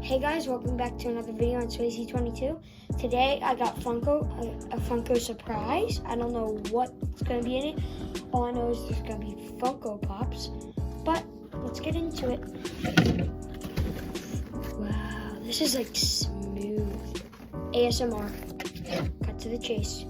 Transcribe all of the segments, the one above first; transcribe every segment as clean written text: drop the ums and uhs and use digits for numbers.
Hey guys, welcome back to another video on Swayze22. Today I got Funko, a Funko Surprise. I don't know what's going to be in it. All I know is there's going to be Funko Pops. But let's get into it. Wow, this is like smooth. ASMR. Cut to the chase.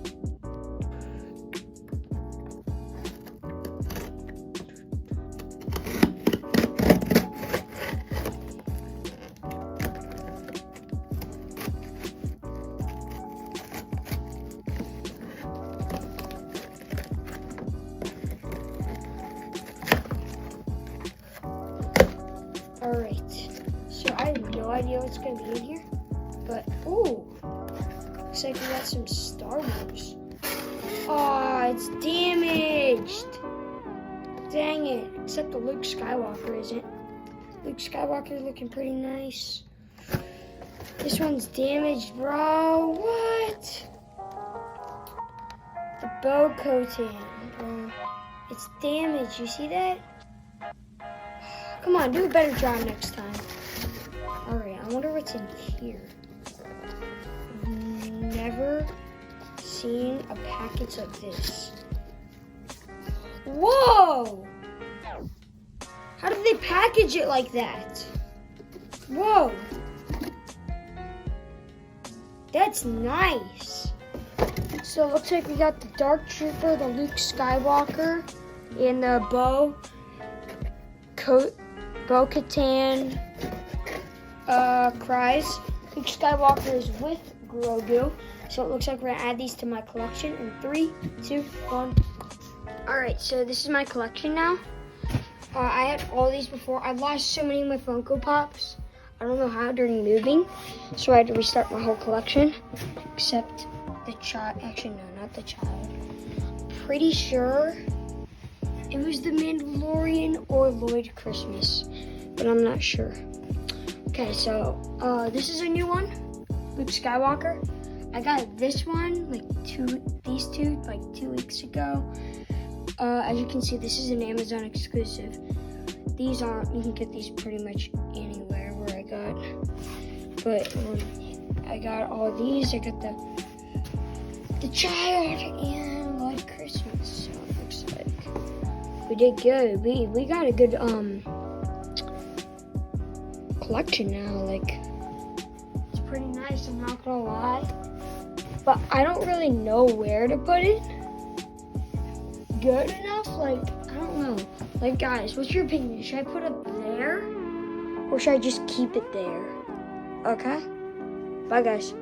Alright, so I have no idea what's going to be in here, but, ooh, looks like we got some Star Wars. Oh, it's damaged. Dang it, except the Luke Skywalker isn't. Luke Skywalker looking pretty nice. This one's damaged, bro. What? The bow coating, bro. It's damaged, you see that? Come on, do a better job next time. Alright, I wonder what's in here. Never seen a package like this. Whoa! How did they package it like that? Whoa! That's nice. So it looks like we got the Dark Trooper, the Luke Skywalker, and the Bo-Katan Kryze. Luke Skywalker is with Grogu. So it looks like we're gonna add these to my collection in 3, 2, 1. Alright, so this is my collection now. I had all these before. I lost so many of my Funko Pops. I don't know how during moving. So I had to restart my whole collection. Except the child. Actually, no, not the child. Pretty sure it was the Mandalorian or Lloyd Christmas, but I'm not sure. Okay, so this is a new one, Luke Skywalker. I got this one these two 2 weeks ago. As you can see, this is an Amazon exclusive. These aren't. You can get these pretty much anywhere where I got. But I got all these. I got the child and Lloyd Christmas. So it looks like we did good. We got a good collection now. Like, it's pretty nice, I'm not gonna lie. But I don't really know where to put it. Good enough? Like, I don't know. Like, guys, what's your opinion? Should I put it there? Or should I just keep it there? Okay? Bye, guys.